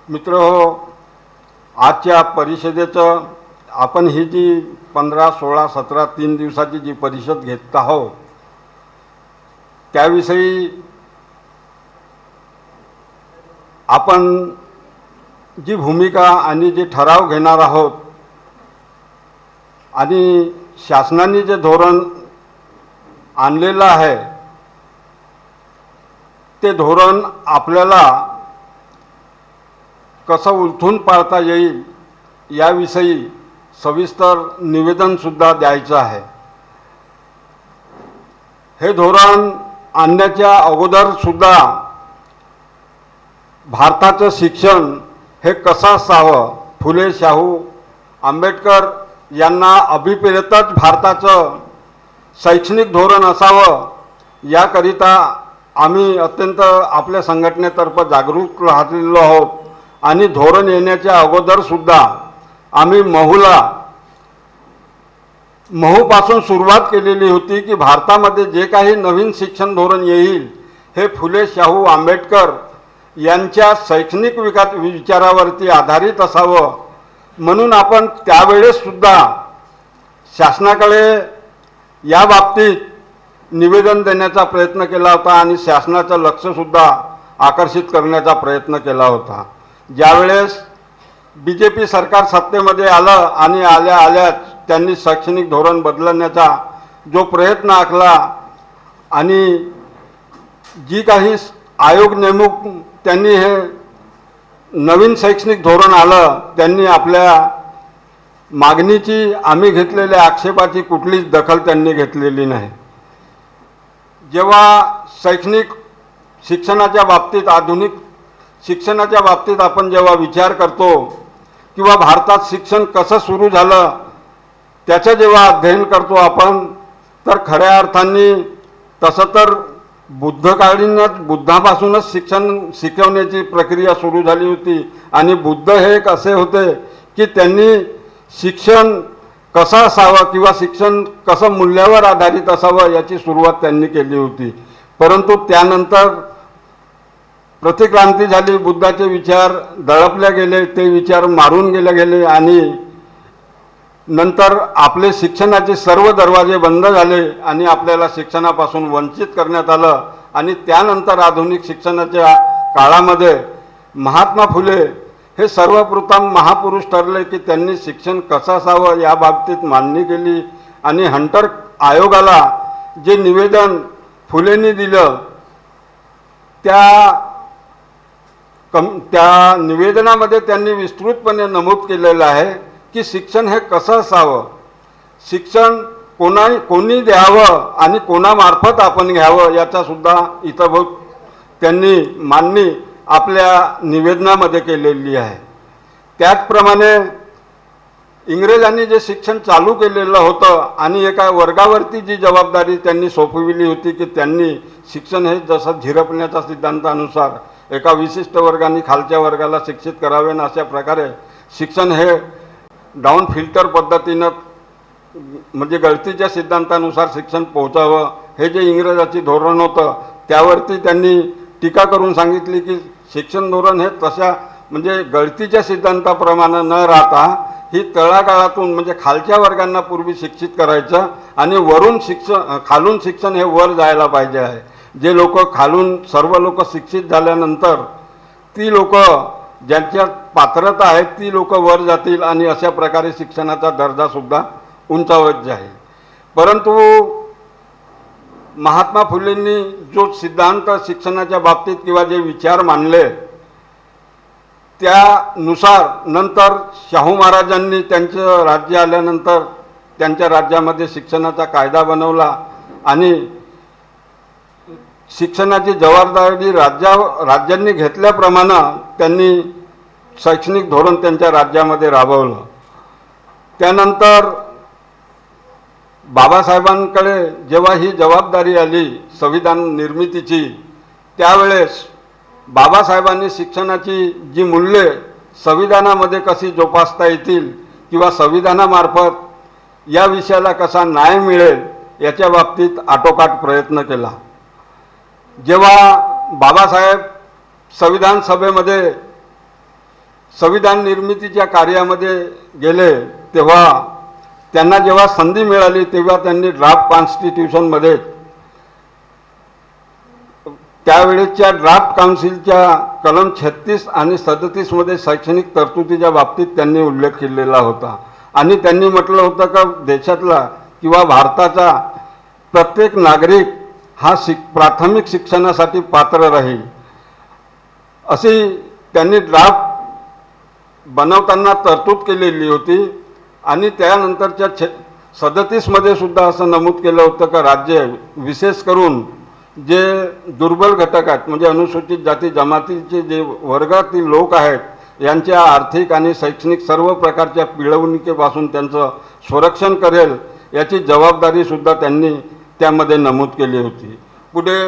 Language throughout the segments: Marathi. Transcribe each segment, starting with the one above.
मित्र हो, आजच्या परिषदेचं आपण ही जी 15, 16, 17 3 दिवसाची जी परिषद घेत आहोत त्याविषयी आपण जी भूमिका आणि जे ठराव घेणार आहोत आणि शासनाने जे धोरण आणलेलं आहे ते धोरण आपल्याला कसं उलथून पाळता येईल याविषयी सविस्तर निवेदनसुद्धा द्यायचं आहे। हे धोरण आणण्याच्या अगोदरसुद्धा भारताचं शिक्षण हे कसं असावं, फुले शाहू आंबेडकर यांना अभिप्रेतच भारताचं शैक्षणिक धोरण असावं याकरिता आम्ही अत्यंत आपल्या संघटनेतर्फे जागरूक राहिलेलो आहोत आणि धोरण येण्याच्या अगोदरसुद्धा आम्ही महूपासून सुरुवात केलेली होती की भारतामध्ये जे काही नवीन शिक्षण धोरण येईल हे फुले शाहू आंबेडकर यांच्या शैक्षणिक विचारावरती आधारित असावं। म्हणून आपण त्यावेळेससुद्धा शासनाकडे या बाबतीत निवेदन देण्याचा प्रयत्न केला होता आणि शासनाचं लक्षसुद्धा आकर्षित करण्याचा प्रयत्न केला होता। ज्यावेळेस BJP सरकार सत्तेमध्ये आलं आणि आल्याच त्यांनी शैक्षणिक धोरण बदलण्याचा जो प्रयत्न आखला आणि जी काही आयोग नेमूक त्यांनी हे नवीन शैक्षणिक धोरण आलं त्यांनी आपल्या मागणीची आम्ही घेतलेल्या आक्षेपाची कुठलीच दखल त्यांनी घेतलेली नाही। जेव्हा शैक्षणिक शिक्षणाच्या बाबतीत आधुनिक शिक्षणाच्या बाबतीत आपण जेव्हा विचार करतो किंवा भारतात शिक्षण कसं सुरू झालं त्याचं जेव्हा अध्ययन करतो आपण तर खऱ्या अर्थाने तसं तर बुद्धापासूनच शिक्षण शिकवण्याची प्रक्रिया सुरू झाली होती आणि बुद्ध हे एक असे होते की त्यांनी शिक्षण कसं असावं किंवा शिक्षण कसं मूल्यावर आधारित असावं याची सुरुवात त्यांनी केली होती। परंतु त्यानंतर प्रतिक्रांती झाली, बुद्धाचे विचार दडपले गेले, ते विचार मारून गेले आणि नंतर आपले शिक्षणाचे सर्व दरवाजे बंद झाले आणि आपल्याला शिक्षणापासून वंचित करण्यात आलं। आणि त्यानंतर आधुनिक शिक्षणाच्या काळामध्ये महात्मा फुले हे सर्वप्रथम महापुरुष ठरले की त्यांनी शिक्षण कसं असावं या बाबतीत मांडणी केली आणि हंटर आयोगाला जे निवेदन फुलेंनी दिलं त्या निवेदनामध्ये त्यांनी विस्तृतपणे नमूद केलेलं आहे की शिक्षण हे कसं असावं, शिक्षण कोणी द्यावं आणि कोणामार्फत आपण घ्यावं याचासुद्धा इतंभूत त्यांनी मांडणी आपल्या निवेदनामध्ये केलेली आहे। त्याचप्रमाणे इंग्रजांनी जे शिक्षण चालू केलेलं होतं आणि एका वर्गावरती जी जबाबदारी त्यांनी सोपविली होती की त्यांनी शिक्षण हे जसं झिरपण्याच्या सिद्धांतानुसार एका विशिष्ट वर्गाने खालच्या वर्गाला शिक्षित करावे ना अशा प्रकारे शिक्षण हे डाऊन फिल्टर पद्धतीनं म्हणजे गळतीच्या सिद्धांतानुसार शिक्षण पोहोचावं हे जे इंग्रजाची धोरण होतं त्यावरती त्यांनी टीका करून सांगितली की शिक्षण धोरण हे तशा म्हणजे गळतीच्या सिद्धांताप्रमाणे न राहता ही तळागाळातून म्हणजे खालच्या वर्गांना पूर्वी शिक्षित करायचं आणि खालून शिक्षण हे वर जायला पाहिजे आहे। जे लोक खालून सर्व लोक शिक्षित झाल्यानंतर ती लोक ज्यांच्यात पात्रता आहे ती लोक वर जातील आणि अशा प्रकारे शिक्षणाचा दर्जासुद्धा उंचावत जाईल। परंतु महात्मा फुलेंनी जो सिद्धांत शिक्षणाच्या बाबतीत किंवा जे विचार मांडले त्यानुसार नंतर शाहू महाराजांनी त्यांचं राज्य आल्यानंतर त्यांच्या राज्यामध्ये शिक्षणाचा कायदा बनवला आणि शिक्षणाची जबाबदारी राज्यांनी घेतल्याप्रमाणे त्यांनी शैक्षणिक धोरण त्यांच्या राज्यामध्ये राबवलं। त्यानंतर बाबासाहेबांकडे जेव्हा ही जबाबदारी आली संविधान निर्मितीची त्यावेळेस बाबासाहेबांनी शिक्षणाची जी मूल्ये संविधानामध्ये कशी जोपासता येतील किंवा संविधानामार्फत या विषयाला कसा न्याय मिळेल याच्या बाबतीत आटोकाट प्रयत्न केला। जेव्हा बाबासाहेब संविधान सभेमध्ये संविधान निर्मितीच्या कार्यामध्ये गेले तेव्हा त्यांना जेव्हा संधी मिळाली तेव्हा त्यांनी ड्राफ्ट कॉन्स्टिट्यूशनमध्ये त्यावेळेच्या ड्राफ्ट काउन्सिलच्या कलम 36 आणि 37 मध्ये शैक्षणिक तरतुदीच्या बाबतीत त्यांनी उल्लेख केलेला होता आणि त्यांनी म्हटलं होतं का देशातला किंवा भारताचा प्रत्येक नागरिक हा प्राथमिक शिक्षणासाठी पात्र राहील अशी त्यांनी ड्राफ्ट बनवताना तरतूद केलेली होती आणि त्यानंतरच्या 37 मध्ये सुद्धा असं नमूद केलं होतं का राज्य विशेष करून जे दुर्बल घटक आहेत म्हणजे अनुसूचित जाती जमातीचे जे वर्गातील लोक आहेत यांच्या आर्थिक आणि शैक्षणिक सर्व प्रकारच्या पिळवणुकीपासून त्यांचं संरक्षण करेल याची जबाबदारी सुद्धा त्यांनी त्यामध्ये नमूद केली होती। पुढे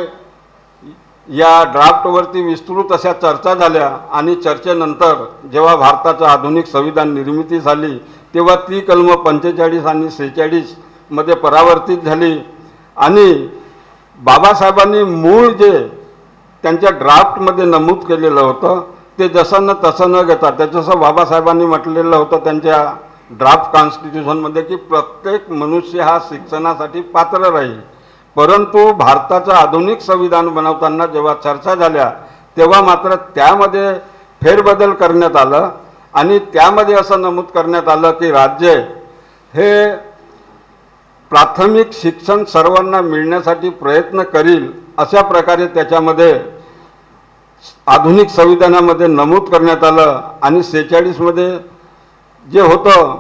या ड्राफ्टवरती विस्तृत अशा चर्चा झाल्या आणि चर्चेनंतर जेव्हा भारताचं आधुनिक संविधान निर्मिती झाली तेव्हा ती कलम 45 आणि 46 मध्ये परावर्तित झाली आणि बाबासाहेबांनी मूळ जे त्यांच्या ड्राफ्टमध्ये नमूद केलेलं होतं ते जसं न तसं न घेता त्याचं बाबासाहेबांनी म्हटलेलं होतं त्यांच्या ड्राफ्ट कॉन्स्टिट्यूशनमध्ये की प्रत्येक मनुष्य हा शिक्षणासाठी पात्र राहील। परंतु भारताचं आधुनिक संविधान बनवताना जेव्हा चर्चा झाल्या तेव्हा मात्र त्यामध्ये फेरबदल करण्यात आलं आणि त्यामध्ये असं नमूद करण्यात आलं की राज्य हे प्राथमिक शिक्षण सर्वांना मिळण्यासाठी प्रयत्न करील अशा प्रकारे त्याच्यामध्ये आधुनिक संविधानामध्ये नमूद करण्यात आलं आणि 46 मध्ये जे होतं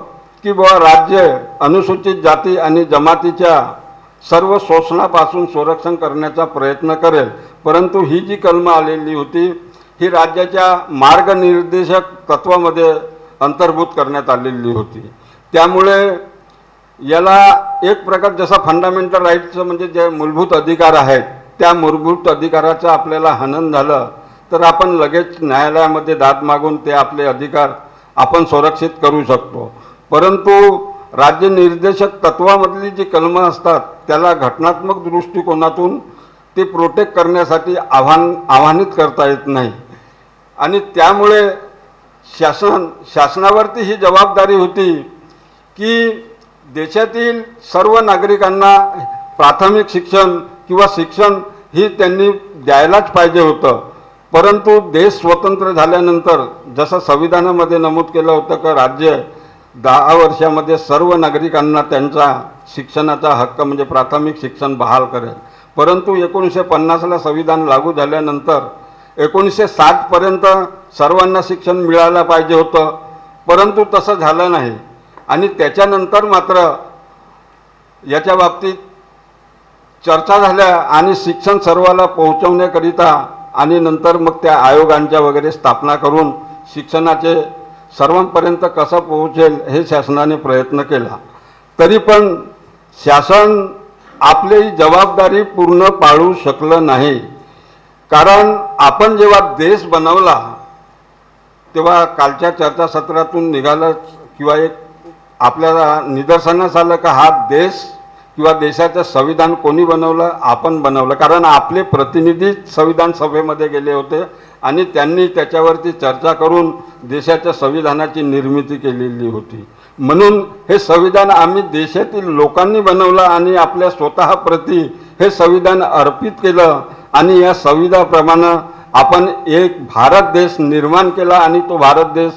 की बुवा राज्य अनुसूचित जाती आणि जमातीच्या सर्व शोषणापासून संरक्षण करण्याचा प्रयत्न करेल। परंतु ही जी कलम आलेली होती ही राज्याच्या मार्गनिर्देशक तत्वामध्ये अंतर्भूत करण्यात आलेली होती। त्यामुळे याला एक प्रकार जसा फंडामेंटल राईट्सचं म्हणजे जे मूलभूत अधिकार आहेत त्या मूलभूत अधिकाराचं आपल्याला हनन झालं तर आपण लगेच न्यायालयामध्ये दाद मागून ते आपले अधिकार आपण संरक्षित करू शकतो। परंतु राज्य निर्देशक तत्वामधली जी कलमं असतात त्याला घटनात्मक दृष्टिकोनातून ते प्रोटेक्ट करण्यासाठी आव्हानित करता येत नाही आणि त्यामुळे शासनावरती ही जबाबदारी होती की देशातील सर्व नागरिकांना प्राथमिक शिक्षण किंवा शिक्षण ही त्यांनी द्यायलाच पाहिजे होतं। परंतु देश स्वतंत्र झाल्यानंतर जसं संविधानामध्ये नमूद केलं होतं की राज्य 10 वर्षामध्ये सर्व नागरिकांना त्यांचा शिक्षणाचा हक्क म्हणजे प्राथमिक शिक्षण बहाल करेल। परंतु 1950ला संविधान लागू झाल्यानंतर 1960 पर्यंत सर्वांना शिक्षण मिळायला पाहिजे होतं परंतु तसं झालं नाही आणि त्याच्यानंतर मात्र याच्या बाबतीत चर्चा झाल्या आणि शिक्षण सर्वाला पोहोचवण्याकरिता आणि नंतर मग त्या आयोगांच्या वगैरे स्थापना करून शिक्षणाचे सर्वांपर्यंत कसं पोहोचेल हे शासनाने प्रयत्न केला। तरी पण शासन आपली जबाबदारी पूर्ण पाळू शकलं नाही कारण आपण जेव्हा देश बनवला तेव्हा कालच्या चर्चासत्रातून निघालं किंवा एक आपल्याला निदर्शनास आलं का हा देश किंवा देशाचं संविधान कोणी बनवलं आपण बनवलं कारण आपले प्रतिनिधी संविधान सभेमध्ये गेले होते आणि त्यांनी त्याच्यावरती चर्चा करून देशाच्या संविधानाची निर्मिती केलेली होती। म्हणून हे संविधान आम्ही देशातील लोकांनी बनवलं आणि आपल्या स्वतःप्रती हे संविधान अर्पित केलं आणि या संविधानाप्रमाणे आपण एक भारत देश निर्माण केला आणि तो भारत देश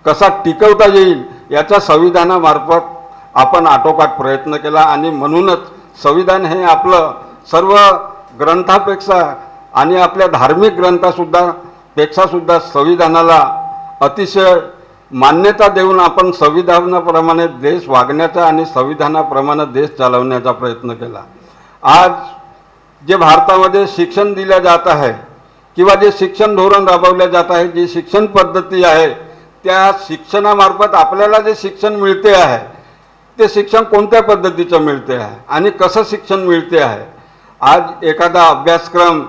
कसा टिकवता येईल याच्या संविधानामार्फत आपण आटोकाट प्रयत्न केला आणि म्हणूनच संविधान हे आपलं सर्व ग्रंथापेक्षा आणि आपल्या धार्मिक ग्रंथापेक्षासुद्धा संविधानाला अतिशय मान्यता देऊन आपण संविधानाप्रमाणे देश वागण्याचा आणि संविधानाप्रमाणे देश चालवण्याचा प्रयत्न केला। आज जे भारतामध्ये शिक्षण दिले जात आहे किंवा जे शिक्षण धोरण राबवले जात आहे जी शिक्षण पद्धती आहे त्या शिक्षणामार्फत आपल्याला जे शिक्षण मिळते आहे ते शिक्षण कोणत्या पद्धतीचं मिळते आहे आणि कसं शिक्षण मिळते आहे। आज एखादा अभ्यासक्रम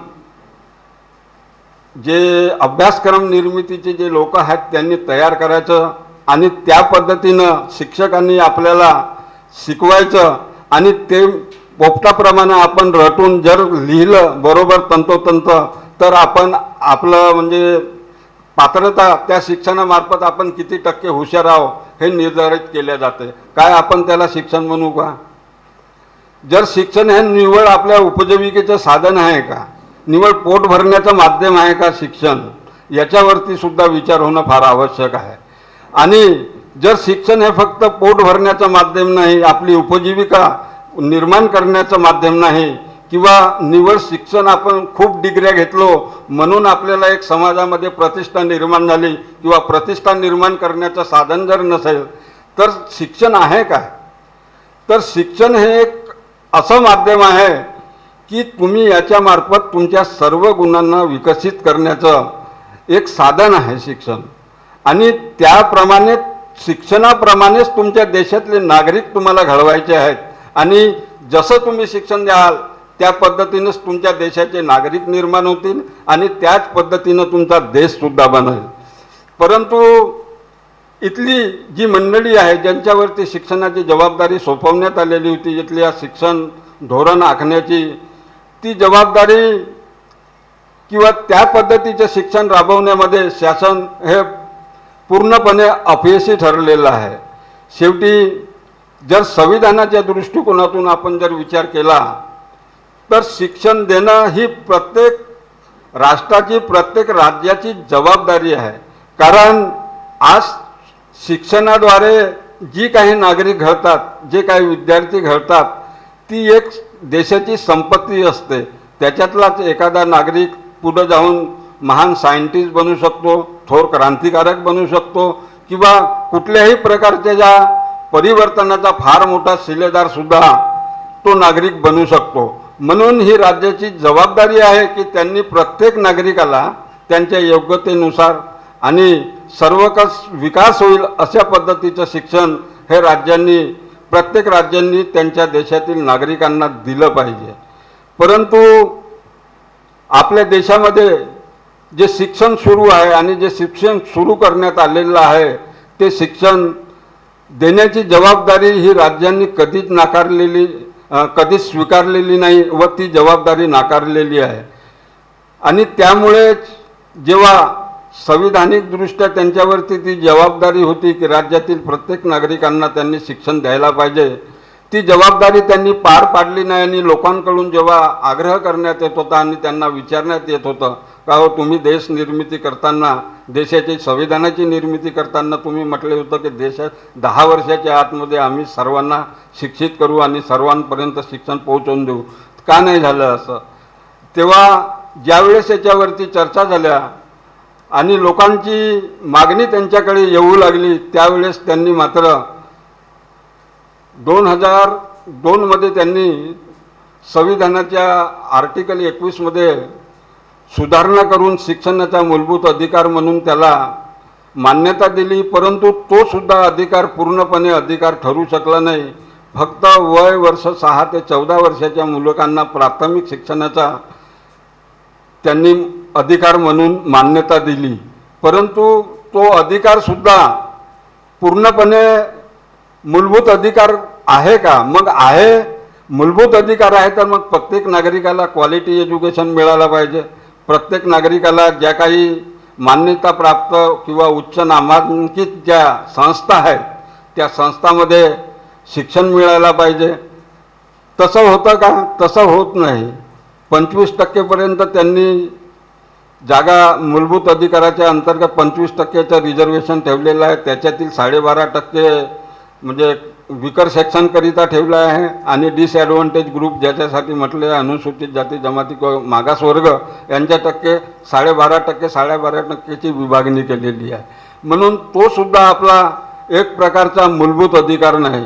जे अभ्यासक्रम निर्मितीचे जे लोक आहेत त्यांनी तयार करायचं आणि त्या पद्धतीनं शिक्षकांनी आपल्याला शिकवायचं आणि ते पोपटाप्रमाणे आपण रटून जर लिहिलं बरोबर तंतोतंत तर आपण आपलं म्हणजे पात्रता त्या शिक्षणामार्फत आपण किती टक्के हुशार आहोत हे निर्धारित केले जाते. काय आपण त्याला शिक्षण म्हणू का? जर शिक्षण हे निव्वळ आपल्या उपजीविकेचं साधन आहे का, निव्वळ पोट भरण्याचं माध्यम आहे का शिक्षण, याच्यावरती सुद्धा विचार होणं फार आवश्यक आहे. आणि जर शिक्षण हे फक्त पोट भरण्याचं माध्यम नाही, आपली उपजीविका निर्माण करण्याचं माध्यम नाही, किंवा निव्वळ शिक्षण आपण खूप डिग्र्या घेतलो म्हणून आपल्याला एक समाजामध्ये प्रतिष्ठा निर्माण झाली किंवा प्रतिष्ठा निर्माण करण्याचं साधन जर नसेल तर शिक्षण आहे काय? तर शिक्षण हे एक असं माध्यम आहे की तुम्ही याच्यामार्फत तुमच्या सर्व गुणांना विकसित करण्याचं एक साधन आहे शिक्षण. आणि त्याप्रमाणे शिक्षणाप्रमाणेच तुमच्या देशातले नागरिक तुम्हाला घडवायचे आहेत. आणि जसं तुम्ही शिक्षण द्याल त्या पद्धतीनेच तुमच्या देशाचे नागरिक निर्माण होतील आणि त्याच पद्धतीनं तुमचा देशसुद्धा बनेल. परंतु इथली जी मंडळी आहे ज्यांच्यावरती शिक्षणाची जबाबदारी सोपवण्यात आलेली होती, इथल्या शिक्षण धोरण आखण्याची ती जबाबदारी किंवा त्या पद्धतीचं शिक्षण राबवण्यामध्ये शासन हे पूर्णपणे अपयशी ठरलेलं आहे. शेवटी जर संविधानाच्या दृष्टिकोनातून आपण जर विचार केला तर शिक्षण देणं ही प्रत्येक राष्ट्राची, प्रत्येक राज्याची जबाबदारी आहे. कारण आज शिक्षणाद्वारे जी काही नागरिक घडतात, जे काही विद्यार्थी घडतात, ती एक देशाची संपत्ती असते. त्याच्यातलाच एखादा नागरिक पुढे जाऊन महान सायंटिस्ट बनू शकतो, थोर क्रांतिकारक बनू शकतो किंवा कुठल्याही प्रकारच्या ज्या परिवर्तनाचा फार मोठा शिलेदारसुद्धा तो नागरिक बनू शकतो. म्हणून ही राज्याची जबाबदारी आहे की त्यांनी प्रत्येक नागरिकाला त्यांच्या योग्यतेनुसार आणि सर्वकष विकास होईल अशा पद्धतीचं शिक्षण हे प्रत्येक राज्यांनी त्यांच्या देशातील नागरिकांना दिलं पाहिजे. परंतु आपल्या देशामध्ये जे शिक्षण सुरू आहे आणि जे शिक्षण सुरू करण्यात आलेलं आहे ते शिक्षण देण्याची जबाबदारी ही राज्यांनी कधीच स्वीकारलेली नाही व ती जबाबदारी नाकारलेली आहे. आणि त्यामुळेच जेव्हा संविधानिकदृष्ट्या त्यांच्यावरती ती जबाबदारी होती की राज्यातील प्रत्येक नागरिकांना त्यांनी शिक्षण द्यायला पाहिजे, ती जबाबदारी त्यांनी पार पाडली नाही. आणि लोकांकडून जेव्हा आग्रह करण्यात येत होता आणि त्यांना विचारण्यात येत होतं का हो तुम्ही देश निर्मिती करताना, देशाची संविधानाची निर्मिती करताना तुम्ही म्हटले होतं की देशात 10 वर्षाच्या आतमध्ये आम्ही सर्वांना शिक्षित करू आणि सर्वांपर्यंत शिक्षण पोहोचवून देऊ, का नाही झालं असं? तेव्हा ज्यावेळेस याच्यावरती चर्चा झाल्या आणि लोकांची मागणी त्यांच्याकडे येऊ लागली त्यावेळेस त्यांनी मात्र 2002 मध्ये त्यांनी संविधानाच्या आर्टिकल 21 मध्ये सुधारणा करून शिक्षणाचा मूलभूत अधिकार म्हणून त्याला मान्यता दिली. परंतु तो सुद्धा अधिकार पूर्णपणे अधिकार ठरू शकला नाही. फक्त वय वर्ष 6 ते 14 वर्षाच्या मुलकांना प्राथमिक शिक्षणाचा त्यांनी अधिकार म्हणून मान्यता दिली. परंतु तो अधिकार सुद्धा पूर्णपणे मूलभूत अधिकार आहे का? मग आहे, मूलभूत अधिकार आहे तर मग प्रत्येक नागरिकाला क्वालिटी एज्युकेशन मिळालं पाहिजे. प्रत्येक नागरिकाला ज्या काही मान्यता प्राप्त किंवा उच्च नामांकित ज्या संस्था आहेत त्या संस्थांमध्ये शिक्षण मिळायला पाहिजे. तसं होतं का? तसं होत नाही. 25% त्यांनी जागा मूलभूत अधिकाराच्या अंतर्गत 25% रिझर्वेशन ठेवलेलं आहे. त्याच्यातील 12.5% म्हणजे विकर सेक्शनकरिता ठेवलं आहे आणि डिसॲडव्हान्टेज ग्रुप ज्याच्यासाठी म्हटले अनुसूचित जाती जमाती किंवा मागासवर्ग यांच्या 12.5% विभागणी केलेली आहे. म्हणून तो सुद्धा आपला एक प्रकारचा मूलभूत अधिकार नाही.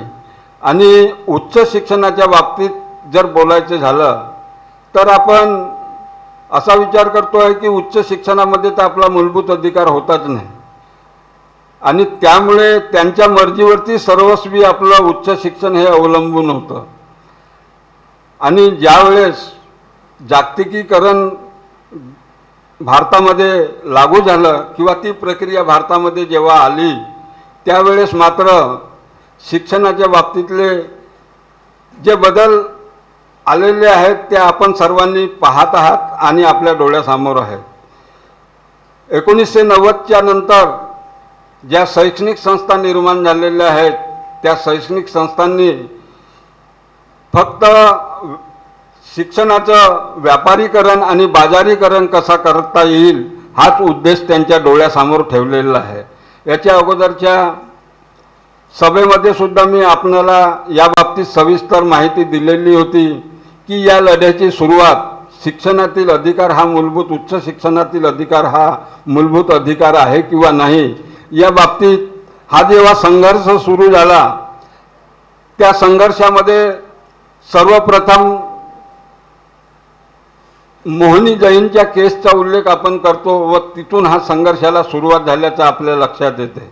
आणि उच्च शिक्षणाच्या बाबतीत जर बोलायचं झालं तर आपण असा विचार करतो आहे की उच्च शिक्षणामध्ये तर आपला मूलभूत अधिकार होताच नाही आणि त्यामुळे त्यांच्या मर्जीवरती सर्वस्वी आपलं उच्च शिक्षण हे अवलंबून होतं. आणि ज्यावेळेस जागतिकीकरण भारतामध्ये लागू झालं किंवा ती प्रक्रिया भारतामध्ये जेव्हा आली त्यावेळेस मात्र शिक्षणाच्या बाबतीतले जे बदल आलेले आहेत ते आपण सर्वांनी पाहत आहात आणि आपल्या डोळ्यासमोर आहेत. 1990च्या नंतर ज्या शैक्षणिक संस्था निर्माण झालेल्या आहेत त्या शैक्षणिक संस्थांनी फक्त शिक्षणाचं व्यापारीकरण आणि बाजारीकरण कसा करता येईल हाच उद्देश त्यांच्या डोळ्यासमोर ठेवलेला आहे। याच्या अगोदरच्या सभेमध्ये सुद्धा मी आपल्याला या बाबतीत सविस्तर माहिती दिलेली होती की या लढ्याची सुरुवात शिक्षणातील अधिकार हा मूलभूत उच्च शिक्षणातील अधिकार हा मूलभूत अधिकार आहे किंवा नाही या बाबतीत हा जेव्हा संघर्ष सुरू झाला त्या संघर्षामध्ये सर्वप्रथम मोहिनी जैनच्या केसचा उल्लेख आपण करतो व तिथून हा संघर्षाला सुरुवात झाल्याचं आपल्या लक्षात येते।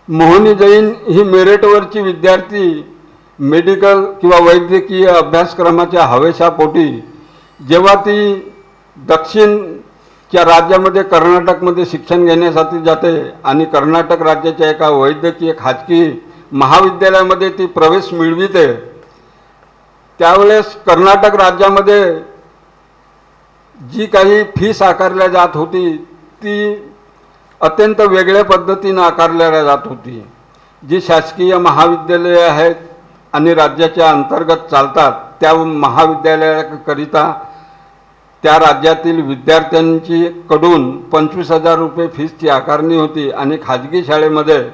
मोहिनी जैन ही मेरिटवरची विद्यार्थी मेडिकल किंवा वैद्यकीय अभ्यासक्रमाच्या हवेशापोटी जेव्हा ती दक्षिणच्या राज्यामध्ये कर्नाटकमध्ये शिक्षण घेण्यासाठी जाते आणि कर्नाटक राज्याच्या एका वैद्यकीय खाजगी महाविद्यालयामध्ये ती प्रवेश मिळविते त्यावेळेस कर्नाटक राज्यामध्ये जी काही फीस आकारल्या जात होती ती अत्यंत वेगळ्या पद्धतीने आकारल्या जात होती। जी शासकीय महाविद्यालये आहेत आणि राज्याच्या अंतर्गत चालतात त्या महाविद्यालयाकरिता त्या राज्यातील विद्यार्थ्यांची कडून 25,000 रुपये फीसची आकारणी होती आणि खाजगी शाळेमध्ये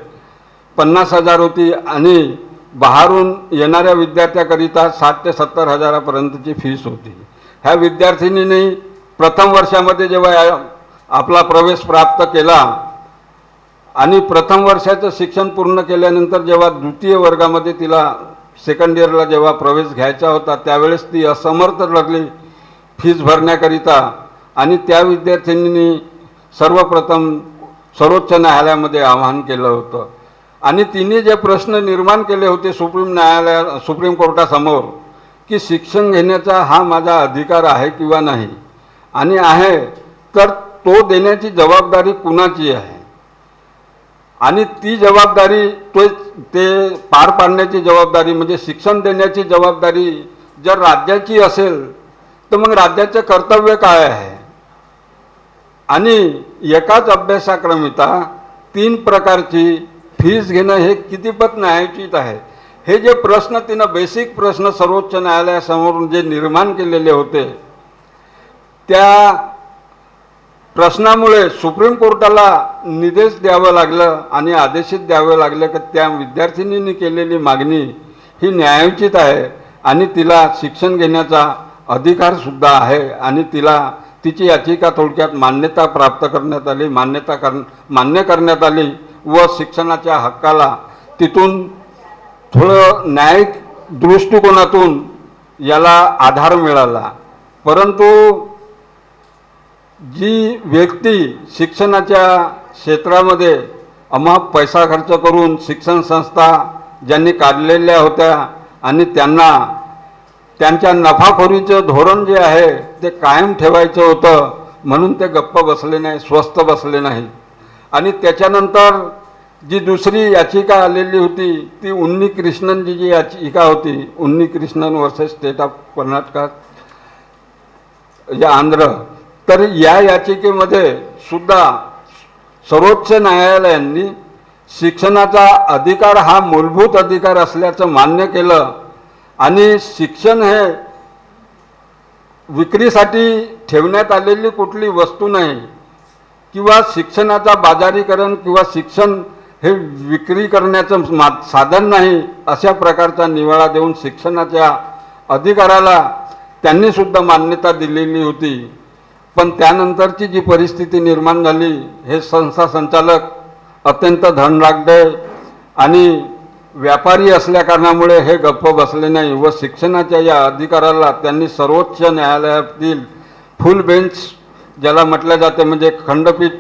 50,000 होती आणि बाहेरून येणाऱ्या विद्यार्थ्याकरिता 60,000 ते 70,000पर्यंतची फीस होती। ह्या विद्यार्थिनीने प्रथम वर्षामध्ये जेव्हा आपला प्रवेश प्राप्त केला आणि प्रथम वर्षाचं शिक्षण पूर्ण केल्यानंतर जेव्हा द्वितीय वर्गामध्ये तिला सेकंड इयरला जेव्हा प्रवेश घ्यायचा होता त्यावेळेस ती असमर्थ ठरली फीस भरण्याकरिता आणि त्या विद्यार्थिनींनी सर्वप्रथम सर्वोच्च न्यायालयामध्ये आवाहन केलं होतं आणि तिने जे प्रश्न निर्माण केले होते सुप्रीम कोर्टासमोर की शिक्षण घेण्याचा हा माझा अधिकार आहे किंवा नाही आणि आहे तर तो देण्याची जबाबदारी कुणाची आहे आणि ती जबाबदारी ते पार पाडण्याची जबाबदारी म्हणजे शिक्षण देण्याची जबाबदारी जर राज्याची असेल तर मग राज्याचे कर्तव्य काय आहे आणि एकाच अभ्यासक्रमिता 3 प्रकारची फीस घेणं हे कितीपत न्यायोचित आहे। हे जे प्रश्न तिनं बेसिक प्रश्न सर्वोच्च न्यायालयासमोर जे निर्माण केलेले होते त्या प्रश्नामुळे सुप्रीम कोर्टाला निर्देश द्यावं लागलं आणि आदेशित द्यावं लागलं की त्या विद्यार्थिनींनी केलेली मागणी ही न्यायोचित आहे आणि तिला शिक्षण घेण्याचा अधिकार सुद्धा आहे आणि तिला तिची याचिका थोडक्यात मान्यता प्राप्त करण्यात आली मान्य करण्यात आली व शिक्षणाच्या हक्काला तिथून थोडं न्यायिक दृष्टिकोनातून याला आधार मिळाला। परंतु जी व्यक्ती शिक्षणाच्या क्षेत्रामध्ये अमाप पैसा खर्च करून शिक्षण संस्था ज्यांनी काढलेल्या होत्या आणि त्यांना त्यांच्या नफाखोरीचं धोरण जे आहे ते कायम ठेवायचं होतं म्हणून ते गप्प बसले नाही स्वस्थ बसले नाही आणि त्याच्यानंतर जी दुसरी याचिका आलेली होती ती उन्नी कृष्णनची जी याचिका होती उन्नी Krishnan versus state of Karnataka या आंध्र तर या याचिकेमध्ये सुद्धा सर्वोच्च न्यायालयाने शिक्षणाचा अधिकार हा मूलभूत अधिकार असल्याचं मान्य केलं आणि शिक्षण हे विक्रीसाठी ठेवण्यात आलेली कुठली वस्तू नाही किंवा शिक्षणाचा बाजारीकरण किंवा शिक्षण हे विक्री करण्याचं साधन नाही अशा प्रकारचा निवाडा देऊन शिक्षणाच्या अधिकाराला त्यांनी सुद्धा मान्यता दिलेली होती। पण त्यानंतरची जी परिस्थिती निर्माण झाली हे संस्था संचालक अत्यंत धनरागडे आणि व्यापारी असल्या कारणामुळे हे गप्प बसले नाही व शिक्षणाच्या या अधिकाराला त्यांनी सर्वोच्च न्यायालयातील फुल बेंच ज्याला म्हटलं जाते म्हणजे खंडपीठ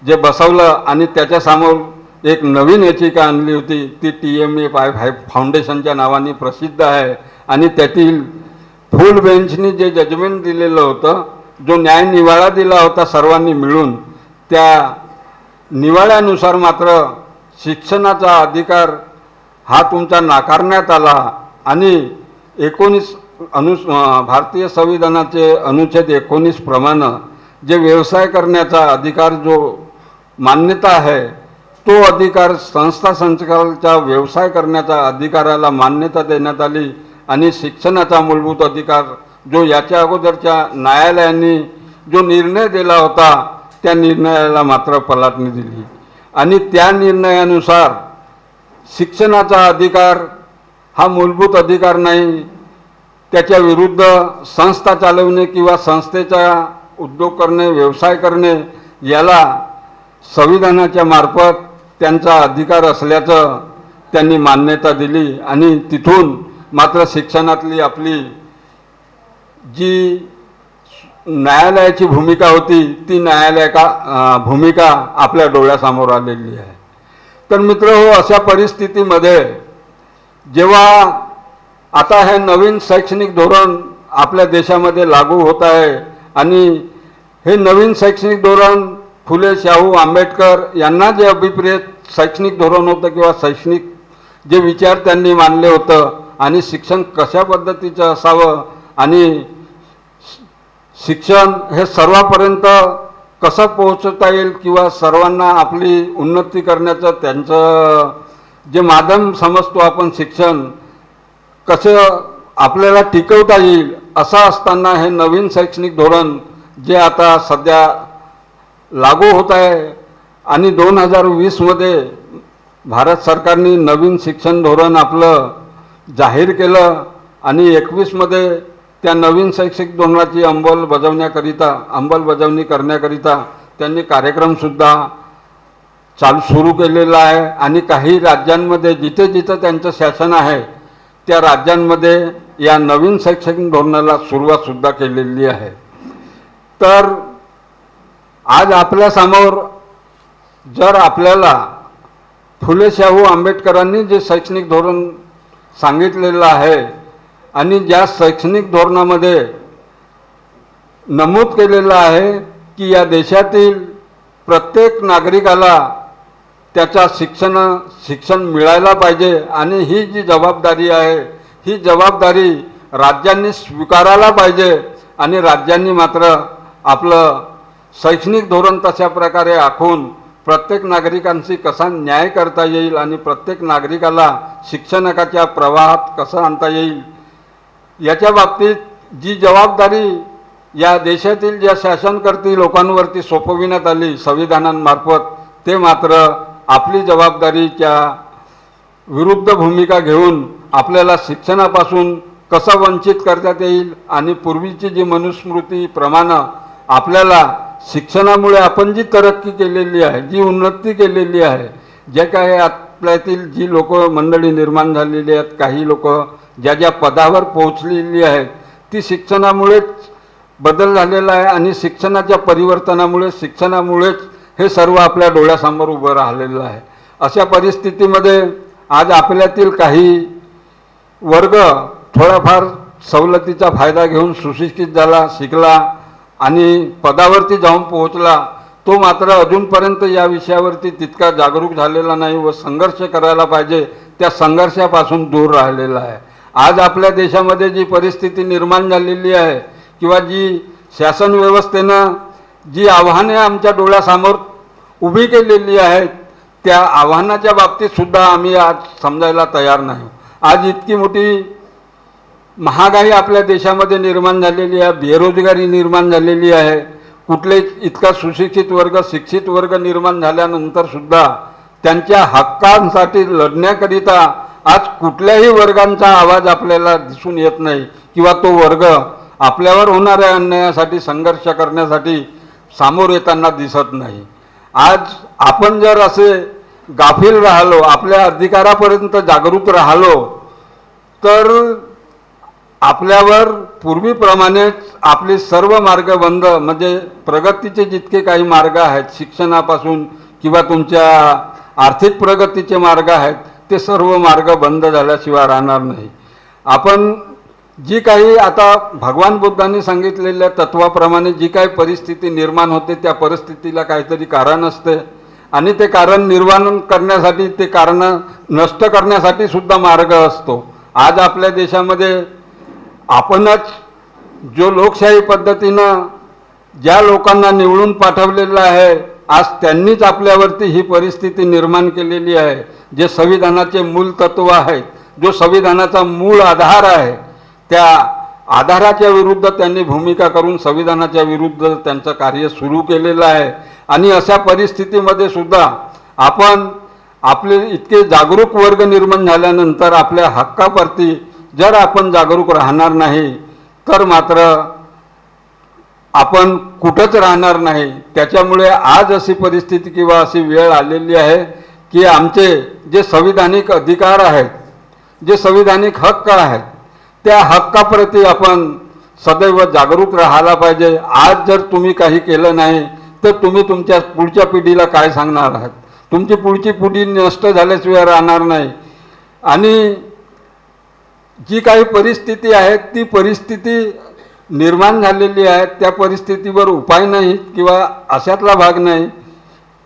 जे बसवलं आणि त्याच्यासमोर एक नवीन याचिका आणली होती ती TMA फाउंडेशनच्या नावाने प्रसिद्ध आहे आणि त्यातील फुल बेंचनी जे जजमेंट दिलेलं होतं जो न्याय निवाडा दिला होता सर्वांनी मिळून त्या निवाड्यानुसार मात्र शिक्षणाचा अधिकार हा तुमचा नाकारण्यात आला आणि 19 भारतीय संविधानाचे अनुच्छेद 19 प्रमाणे जे व्यवसाय करण्याचा अधिकार जो मान्यता आहे तो अधिकार संस्था संचालकांच्या व्यवसाय करण्याच्या अधिकाराला मान्यता देण्यात आली आणि शिक्षणाचा मूलभूत अधिकार जो याच्या अगोदरच्या न्यायालयाने जो निर्णय दिला होता त्या निर्णयाला मात्र पलटणी दिली आणि त्या निर्णयानुसार शिक्षणाचा अधिकार हा मूलभूत अधिकार नाही, त्याच्या विरुद्ध संस्था चालवणे किंवा संस्थेचा उद्योग करणे व्यवसाय करणे याला संविधानाच्या मार्फत त्यांचा अधिकार असल्याचं त्यांनी मान्यता दिली आणि तिथून मात्र शिक्षणातली आपली जी न्यायालयाची भूमिका होती ती भूमिका आपल्या डोळ्यासमोर आलेली आहे। तर मित्र हो, अशा परिस्थितीमध्ये जेव्हा आता हे नवीन शैक्षणिक धोरण आपल्या देशामध्ये लागू होत आहे आणि हे नवीन शैक्षणिक धोरण फुले शाहू आंबेडकर यांना जे अभिप्रेत शैक्षणिक धोरण होतं किंवा शैक्षणिक जे विचार त्यांनी मांडले होतं आणि शिक्षण कशा पद्धतीचं असावं आणि शिक्षण हे सर्वांपर्यंत कसं पोहोचवता येईल किंवा सर्वांना आपली उन्नती करण्याचं त्यांचं जे माध्यम समजतो आपण शिक्षण कसं आपल्याला टिकवता येईल असं असताना हे नवीन शैक्षणिक धोरण जे आता सध्या लागू होत आहे आणि 2020मध्ये भारत सरकारने नवीन शिक्षण धोरण आपलं जाहीर केलं आणि 21मध्ये त्या नवीन शैक्षणिक धोरणाची अंमलबजावणी करण्याकरिता त्यांनी कार्यक्रमसुद्धा सुरू केलेला आहे आणि काही राज्यांमध्ये जिथे जिथे त्यांचं शासन आहे त्या राज्यांमध्ये या नवीन शैक्षणिक धोरणाला सुरुवातसुद्धा केलेली आहे। तर आज आपल्यासमोर जर आपल्याला फुले शाहू आंबेडकरांनी जे शैक्षणिक धोरण सांगितलेलं आहे आणि ज्या शैक्षणिक धोरणामध्ये नमूद केलेलं आहे की या देशातील प्रत्येक नागरिकाला त्याचा शिक्षण मिळायला पाहिजे आणि ही जी जबाबदारी आहे ही जबाबदारी राज्यांनी स्वीकारायला पाहिजे आणि राज्यांनी मात्र आपलं शैक्षणिक धोरण तशा प्रकारे आखून प्रत्येक नागरिकांशी कसा न्याय करता येईल आणि प्रत्येक नागरिकाला शिक्षणाच्या प्रवाहात कसं आणता येईल याच्या बाबतीत जी जबाबदारी या देशातील ज्या शासनकर्ती लोकांवरती सोपविण्यात आली संविधानांमार्फत ते मात्र आपली जबाबदारीच्या विरुद्ध भूमिका घेऊन आपल्याला शिक्षणापासून कसं वंचित करण्यात येईल आणि पूर्वीची जी मनुस्मृतीप्रमाणे आपल्याला शिक्षणामुळे आपण जी तरक्की केलेली आहे जी उन्नती केलेली आहे जे काय आपल्यातील जी लोक मंडळी निर्माण झालेली आहेत काही लोक ज्या ज्या पदावर पोहोचलेली आहेत ती शिक्षणामुळेच बदल झालेला आहे आणि शिक्षणाच्या शिक्षणामुळेच हे सर्व आपल्या डोळ्यासमोर उभं राहिलेलं आहे। अशा परिस्थितीमध्ये आज आपल्यातील काही वर्ग थोडाफार सवलतीचा फायदा घेऊन सुशिक्षित झाला शिकला आणि पदावरती जाऊन पोहोचला तो मात्र अजूनपर्यंत या विषयावरती तितका जागरूक झालेला नाही व संघर्ष करायला पाहिजे त्या संघर्षापासून दूर राहिलेला आहे। आज आपल्या देशामध्ये जी परिस्थिती निर्माण झालेली आहे किंवा जी शासन व्यवस्थेनं जी आव्हाने आमच्या डोळ्यासमोर उभी केलेली आहेत त्या आव्हानाच्या बाबतीत सुद्धा आम्ही आज समजायला तयार नाही। आज इतकी मोठी महागाई आपल्या देशामध्ये निर्माण झालेली आहे, बेरोजगारी निर्माण झालेली आहे, कुठले इतका सुशिक्षित वर्ग शिक्षित वर्ग निर्माण झाल्यानंतर सुद्धा त्यांच्या हक्कांसाठी लढण्याकरिता आज कुठल्याही वर्गांचा आवाज आपल्याला दिसून येत नाही किंवा तो वर्ग आपल्यावर होणाऱ्या अन्यायासाठी संघर्ष करण्यासाठी सामोर येताना दिसत नाही। आज आपण जर असे गाफील राहिलो आपल्या अधिकारापर्यंत जागरूक राहिलो तर आपल्यावर पूर्वीप्रमाणेच आपले सर्व मार्ग बंद म्हणजे प्रगतीचे जितके काही मार्ग आहेत शिक्षणापासून किंवा तुमच्या आर्थिक प्रगतीचे मार्ग आहेत ते सर्व मार्ग बंद झाल्याशिवाय राहणार नाही। आपण जी काही आता भगवान बुद्धांनी सांगितलेल्या तत्वाप्रमाणे जी काही परिस्थिती निर्माण होते त्या परिस्थितीला काहीतरी कारण असते आणि ते कारण निर्माण करण्यासाठी ते कारण नष्ट करण्यासाठी सुद्धा मार्ग असतो। आज आपल्या देशामध्ये आपणच जो लोकशाही पद्धतीनं ज्या लोकांना निवडून पाठवलेलं आहे आज त्यांनीच आपल्यावरती ही परिस्थिती निर्माण केलेली आहे। जे संविधानाचे मूल तत्व आहेत, जो संविधानाचा मूळ आधार आहे, त्या आधाराच्या विरुद्ध त्यांनी भूमिका करून संविधानाच्या विरुद्ध त्यांचं कार्य सुरू केलेलं आहे। आणि अशा परिस्थितीमध्ये सुद्धा आपण आपले इतके जागरूक वर्ग निर्माण झाल्यानंतर आपल्या हक्काप्रती जर आपण जागरूक राहणार नाही तर मात्र आपण कुठंच राहणार नाही। त्याच्यामुळे आज अशी परिस्थिती किंवा अशी वेळ आलेली आहे की आमचे जे संविधानिक अधिकार आहेत, जे संविधानिक हक्क आहेत, त्या हक्काप्रती आपण सदैव जागरूक राहायला पाहिजे। आज जर तुम्ही काही केलं नाही तर तुम्ही तुमच्या पुढच्या पिढीला काय सांगणार आहात? तुमची पुढची पिढी नष्ट झाल्याशिवाय राहणार नाही। आणि जी काही परिस्थिती आहे ती परिस्थिती निर्माण झालेली आहे, त्या परिस्थितीवर उपाय नाही किंवा अशातला भाग नाही,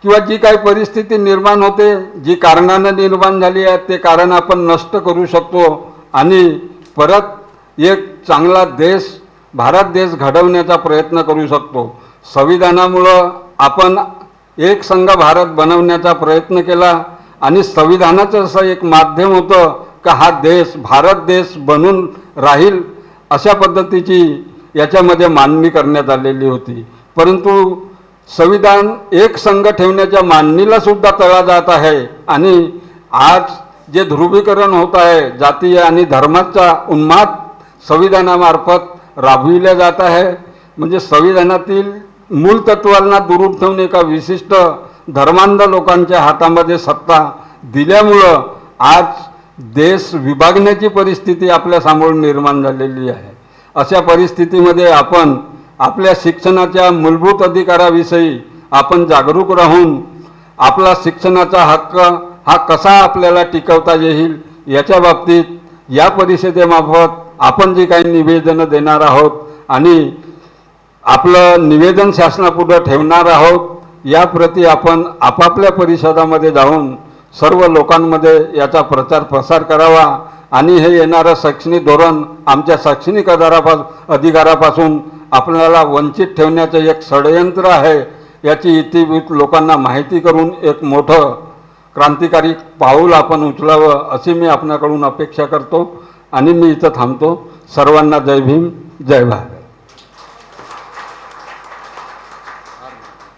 किंवा जी काही परिस्थिती निर्माण होते, जी कारणानं निर्माण झाली आहे ते कारण आपण नष्ट करू शकतो आणि परत एक चांगला देश, भारत देश घडवण्याचा प्रयत्न करू शकतो। संविधानामुळं आपण एक संघ भारत बनवण्याचा प्रयत्न केला आणि संविधानाचं असं एक माध्यम होतं का हा देश भारत देश बनून राहील अशा पद्धतीची याच्यामध्ये मांडणी करण्यात आलेली होती। परंतु संविधान एक संघ ठेवण्याच्या मांडणीला सुद्धा तडा जात आहे आणि आज जे ध्रुवीकरण होत आहे, जातीय आणि धर्माचा उन्माद संविधानामार्फत राबविल्या जात आहे। म्हणजे संविधानातील मूल तत्वांना दुरून ठेवून एका विशिष्ट धर्मांध लोकांच्या हातामध्ये सत्ता दिल्यामुळं आज देश विभागण्याची परिस्थिती आपल्या समोर निर्माण झालेली आहे। अशा परिस्थितीमध्ये आपण आपल्या शिक्षणाच्या मूलभूत अधिकाराविषयी आपण जागरूक राहून आपला शिक्षणाचा हक्क हा कसा आपल्याला टिकवता येईल याच्या बाबतीत या परिषदेमार्फत आपण जे काही निवेदन देणार आहोत आणि आपलं निवेदन शासनापुढे ठेवणार आहोत, याप्रती आपण आपापल्या परिषदामध्ये जाऊन सर्व लोकांमध्ये याचा प्रचार प्रसार करावा आणि हे येणारं शैक्षणिक धोरण आमच्या शैक्षणिक अधिकारापासून आपल्याला वंचित ठेवण्याचं एक षडयंत्र आहे याची इतिवृत्त लोकांना माहिती करून एक मोठं क्रांतिकारी पाऊल आपण उचलावं अशी मी आपल्याकडून अपेक्षा करतो आणि मी इथं थांबतो। सर्वांना जय भीम, जय भारत।